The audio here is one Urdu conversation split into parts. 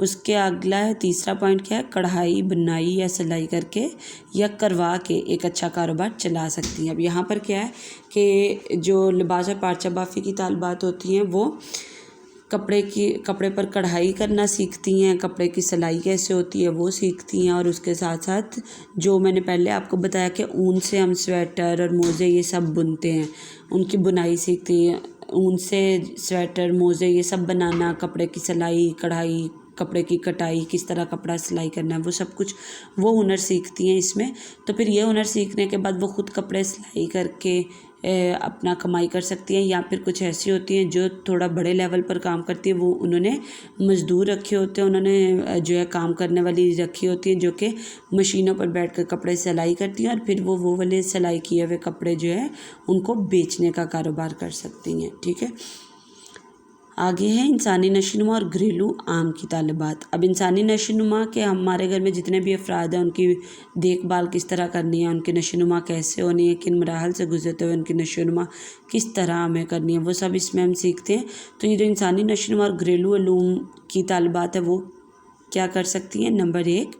اس کے اگلا ہے تیسرا پوائنٹ کیا ہے، کڑھائی بنائی یا سلائی کر کے یا کروا کے ایک اچھا کاروبار چلا سکتی ہیں۔ اب یہاں پر کیا ہے کہ جو لباس اور پارچہ بافی کی طالبات ہوتی ہیں وہ کپڑے پر کڑھائی کرنا سیکھتی ہیں، کپڑے کی سلائی کیسے ہوتی ہے وہ سیکھتی ہیں، اور اس کے ساتھ ساتھ جو میں نے پہلے آپ کو بتایا کہ اون سے ہم سویٹر اور موزے یہ سب بنتے ہیں، ان کی بنائی سیکھتی ہیں، اون سے سویٹر موزے یہ سب بنانا، کپڑے کی سلائی کڑھائی، کپڑے کی کٹائی، کس طرح کپڑا سلائی کرنا ہے، وہ سب کچھ وہ ہنر سیکھتی ہیں اس میں۔ تو پھر یہ ہنر سیکھنے کے بعد وہ خود کپڑے سلائی کر کے اپنا کمائی کر سکتی ہیں، یا پھر کچھ ایسی ہوتی ہیں جو تھوڑا بڑے لیول پر کام کرتی ہیں، وہ انہوں نے مزدور رکھے ہوتے ہیں، انہوں نے جو ہے کام کرنے والی رکھی ہوتی ہیں جو کہ مشینوں پر بیٹھ کر کپڑے سلائی کرتی ہیں، اور پھر وہ والے سلائی کیے ہوئے کپڑے جو ہے ان کو بیچنے کا کاروبار کر سکتی ہیں، ٹھیک ہے۔ آگے ہے انسانی نشوونما اور گھریلو عام کی طالبات۔ اب انسانی نشوونما کے ہمارے گھر میں جتنے بھی افراد ہیں ان کی دیکھ بھال کس طرح کرنی ہے، ان کی نشوونما کیسے ہونی ہے، کن مراحل سے گزرتے ہوئے ان کی نشوونما کس طرح ہمیں کرنی ہے، وہ سب اس میں ہم سیکھتے ہیں۔ تو یہ جو انسانی نشوونما اور گھریلو علوم کی طالبات ہے وہ کیا کر سکتی ہیں؟ نمبر 1،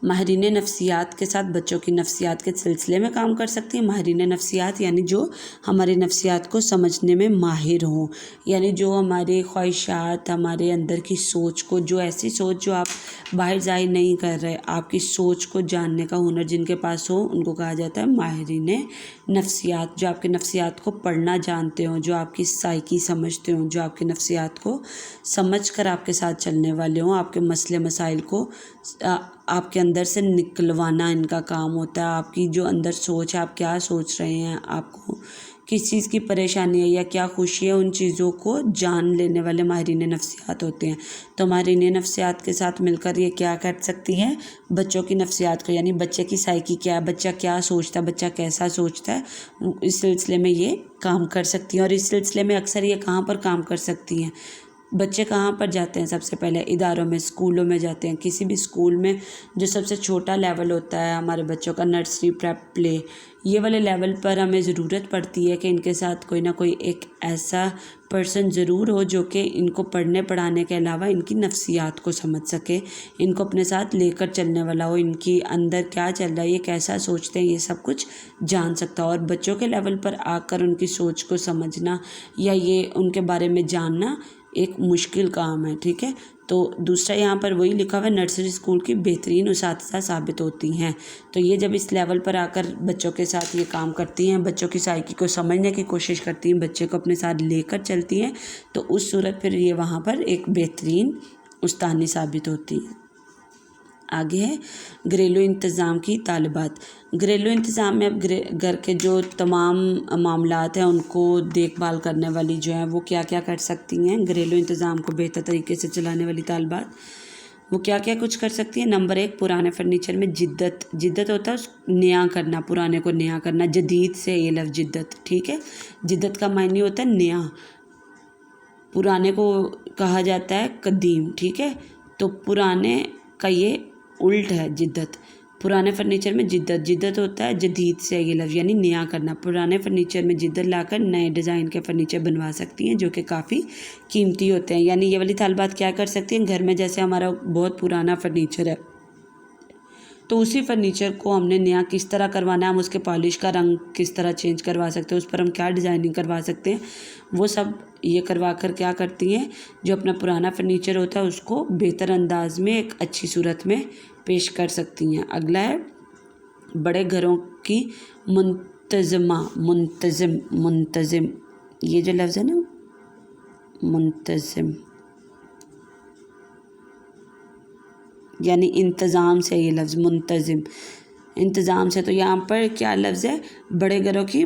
ماہرین نفسیات کے ساتھ بچوں کی نفسیات کے سلسلے میں کام کر سکتی ہیں۔ ماہرین نفسیات یعنی جو ہماری نفسیات کو سمجھنے میں ماہر ہوں، یعنی جو ہماری خواہشات، ہمارے اندر کی سوچ کو، جو ایسی سوچ جو آپ باہر ظاہر نہیں کر رہے، آپ کی سوچ کو جاننے کا ہنر جن کے پاس ہو ان کو کہا جاتا ہے ماہرین نفسیات۔ جو آپ کے نفسیات کو پڑھنا جانتے ہوں، جو آپ کی سائیکی سمجھتے ہوں، جو آپ کے نفسیات کو سمجھ کر آپ کے ساتھ چلنے والے ہوں، آپ کے مسئلے مسائل کو آپ کے اندر سے نکلوانا ان کا کام ہوتا ہے۔ آپ کی جو اندر سوچ ہے، آپ کیا سوچ رہے ہیں، آپ کو کس چیز کی پریشانی ہے یا کیا خوشی ہے، ان چیزوں کو جان لینے والے ماہرین نفسیات ہوتے ہیں۔ تو ماہرین نفسیات کے ساتھ مل کر یہ کیا کر سکتی ہیں؟ بچوں کی نفسیات کو، یعنی بچے کی سائیکی کیا ہے، بچہ کیا سوچتا ہے، بچہ کیسا سوچتا ہے، اس سلسلے میں یہ کام کر سکتی ہیں۔ اور اس سلسلے میں اکثر یہ کہاں پر کام کر سکتی ہیں؟ بچے کہاں پر جاتے ہیں؟ سب سے پہلے اداروں میں، اسکولوں میں جاتے ہیں۔ کسی بھی اسکول میں جو سب سے چھوٹا لیول ہوتا ہے ہمارے بچوں کا، نرسری، پریپ، پلے، یہ والے لیول پر ہمیں ضرورت پڑتی ہے کہ ان کے ساتھ کوئی نہ کوئی ایک ایسا پرسن ضرور ہو جو کہ ان کو پڑھنے پڑھانے کے علاوہ ان کی نفسیات کو سمجھ سکے، ان کو اپنے ساتھ لے کر چلنے والا ہو، ان کی اندر کیا چل رہا ہے، یہ کیسا سوچتے ہیں، یہ سب کچھ جان سکتا ہو۔ اور بچوں کے لیول پر آ کر ان کی سوچ کو سمجھنا یا یہ ان کے بارے میں جاننا ایک مشکل کام ہے، ٹھیک ہے۔ تو دوسرا یہاں پر وہی لکھا ہوا ہے، نرسری اسکول کی بہترین اساتذہ ثابت ہوتی ہیں۔ تو یہ جب اس لیول پر آ کر بچوں کے ساتھ یہ کام کرتی ہیں، بچوں کی سائیکی کو سمجھنے کی کوشش کرتی ہیں، بچے کو اپنے ساتھ لے کر چلتی ہیں، تو اس صورت پھر یہ وہاں پر ایک بہترین استانی ثابت ہوتی ہے۔ آگے ہے گھریلو انتظام کی طالبات۔ گھریلو انتظام میں اب گھر کے جو تمام معاملات ہیں ان کو دیکھ بھال کرنے والی جو ہیں وہ کیا کیا کر سکتی ہیں؟ گھریلو انتظام کو بہتر طریقے سے چلانے والی طالبات وہ کیا کیا کچھ کر سکتی ہیں؟ نمبر 1، پرانے فرنیچر میں جدت ہوتا ہے نیا کرنا، پرانے کو نیا کرنا، جدید سے یہ لفظ جدت، ٹھیک ہے۔ جدت کا معنی ہوتا ہے نیا، پرانے کو کہا جاتا ہے قدیم، ٹھیک ہے۔ تو پرانے کا یہ الٹ ہے جدت۔ پرانے فرنیچر میں جدت ہوتا ہے جدید سے یہ لفظ، یعنی نیا کرنا۔ پرانے فرنیچر میں جدت لا کر نئے ڈیزائن کے فرنیچر بنوا سکتی ہیں جو کہ کافی قیمتی ہوتے ہیں۔ یعنی یہ والی طالبات کیا کر سکتی ہیں؟ گھر میں جیسے ہمارا بہت پرانا فرنیچر ہے تو اسی فرنیچر کو ہم نے نیا کس طرح کروانا ہے، ہم اس کے پالش کا رنگ کس طرح چینج کروا سکتے ہیں، اس پر ہم کیا ڈیزائننگ کروا سکتے ہیں، وہ سب یہ کروا کر کیا کرتی ہیں؟ جو اپنا پرانا فرنیچر ہوتا ہے اس کو بہتر انداز میں ایک اچھی صورت میں پیش کر سکتی ہیں۔ اگلا ہے بڑے گھروں کی منتظم، یہ جو لفظ ہے نا منتظم، یعنی انتظام سے یہ لفظ منتظم، انتظام سے، تو یہاں پر کیا لفظ ہے؟ بڑے گھروں کی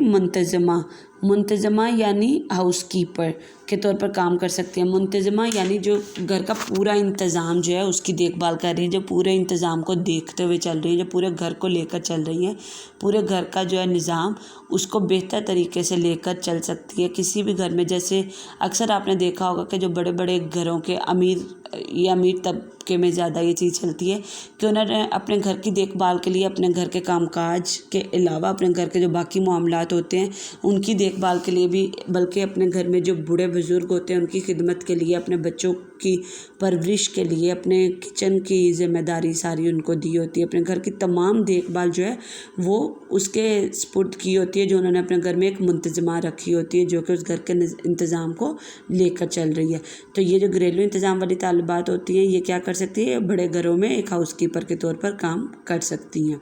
منتظمہ یعنی ہاؤس کیپر کے طور پر کام کر سکتے ہیں۔ منتظمہ یعنی جو گھر کا پورا انتظام جو ہے اس کی دیکھ بھال کر رہی ہے، جو پورے انتظام کو دیکھتے ہوئے چل رہی ہے، جو پورے گھر کو لے کر چل رہی ہے، پورے گھر کا جو ہے نظام اس کو بہتر طریقے سے لے کر چل سکتی ہے۔ کسی بھی گھر میں جیسے اکثر آپ نے دیکھا ہوگا کہ جو بڑے بڑے گھروں کے امیر طبقے میں زیادہ یہ چیز چلتی ہے کہ انہوں نے اپنے گھر کی دیکھ بھال کے لیے اپنے گھر کے کام کاج کے علاوہ اپنے گھر کے جو باقی معاملات ہوتے ہیں ان کی دیکھ دیکھ بھال کے لیے بھی بلکہ اپنے گھر میں جو بوڑھے بزرگ ہوتے ہیں ان کی خدمت کے لیے، اپنے بچوں کی پرورش کے لیے اپنے کچن کی ذمہ داری ساری ان کو دی ہوتی ہے، اپنے گھر کی تمام دیکھ بھال جو ہے وہ اس کے سپرد کی ہوتی ہے، جو انہوں نے اپنے گھر میں ایک منتظمہ رکھی ہوتی ہے جو کہ اس گھر کے انتظام کو لے کر چل رہی ہے۔ تو یہ جو گھریلو انتظام والی طالبات ہوتی ہیں یہ کیا کر سکتی ہے؟ بڑے گھروں میں ایک ہاؤس کیپر کے طور پر کام کر سکتی ہیں۔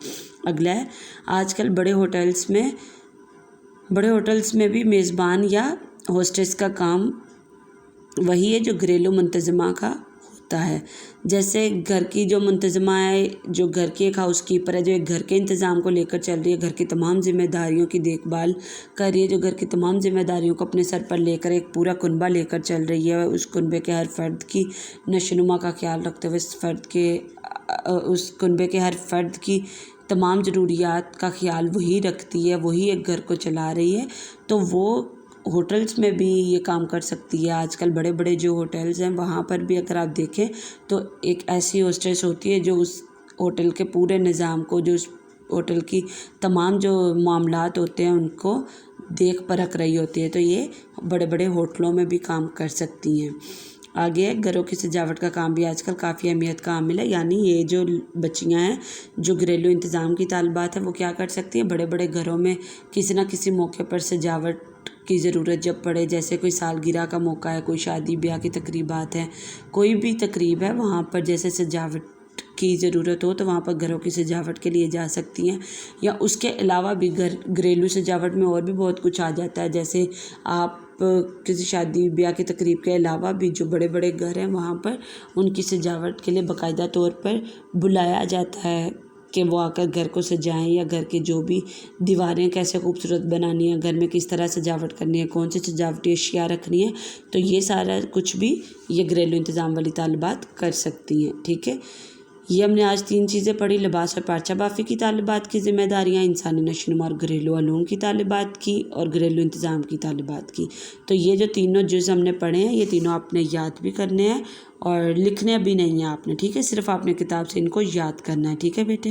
اگلا ہے، آج کل بڑے ہوٹلز میں بھی میزبان یا ہوسٹس کا کام وہی ہے جو گھریلو منتظمہ کا ہوتا ہے۔ جیسے گھر کی جو منتظمہ ہے، جو گھر کی ایک ہاؤس کیپر ہے، جو ایک گھر کے انتظام کو لے کر چل رہی ہے، گھر کی تمام ذمہ داریوں کی دیکھ بھال کر رہی ہے، جو گھر کی تمام ذمہ داریوں کو اپنے سر پر لے کر ایک پورا کنبہ لے کر چل رہی ہے، اس کنبے کے ہر فرد کی نشوونما کا خیال رکھتے ہوئے اس کنبے کے ہر فرد کی تمام ضروریات کا خیال وہی رکھتی ہے، وہی ایک گھر کو چلا رہی ہے، تو وہ ہوٹلز میں بھی یہ کام کر سکتی ہے۔ آج کل بڑے بڑے جو ہوٹلز ہیں وہاں پر بھی اگر آپ دیکھیں تو ایک ایسی ہوسٹس ہوتی ہے جو اس ہوٹل کے پورے نظام کو، جو اس ہوٹل کی تمام جو معاملات ہوتے ہیں ان کو دیکھ پرکھ رہی ہوتی ہے، تو یہ بڑے بڑے ہوٹلوں میں بھی کام کر سکتی ہیں۔ آگے گھروں کی سجاوٹ کا کام بھی آج کل کافی اہمیت کا حامل ہے، یعنی یہ جو بچیاں ہیں جو گھریلو انتظام کی طالبات ہیں وہ کیا کر سکتی ہیں؟ بڑے بڑے گھروں میں کسی نہ کسی موقع پر سجاوٹ کی ضرورت جب پڑے، جیسے کوئی سالگرہ کا موقع ہے، کوئی شادی بیاہ کی تقریبات ہیں، کوئی بھی تقریب ہے، وہاں پر جیسے سجاوٹ کی ضرورت ہو تو وہاں پر گھروں کی سجاوٹ کے لیے جا سکتی ہیں۔ یا اس کے علاوہ بھی گھریلو سجاوٹ میں اور بھی بہت کچھ آ جاتا ہے، جیسے آپ کسی شادی بیاہ کی تقریب کے علاوہ بھی جو بڑے بڑے گھر ہیں وہاں پر ان کی سجاوٹ کے لیے باقاعدہ طور پر بلایا جاتا ہے کہ وہ آ کر گھر کو سجائیں، یا گھر کے جو بھی دیواریں کیسے خوبصورت بنانی ہے، گھر میں کس طرح سجاوٹ کرنی ہے، کون سی سجاوٹی اشیاء رکھنی ہے، تو یہ سارا کچھ بھی یہ گھریلو انتظام والی طالبات کر سکتی ہیں۔ ٹھیک ہے، یہ ہم نے آج 3 چیزیں پڑھی: لباس اور پارچہ بافی کی طالبات کی ذمہ داریاں، انسانی نشوونما اور گھریلو علوم کی طالبات کی، اور گھریلو انتظام کی طالبات کی۔ تو یہ جو تینوں جز ہم نے پڑھے ہیں یہ تینوں آپ نے یاد بھی کرنے ہیں اور لکھنے بھی نہیں ہیں آپ نے، ٹھیک ہے، صرف آپ نے کتاب سے ان کو یاد کرنا ہے، ٹھیک ہے بیٹے۔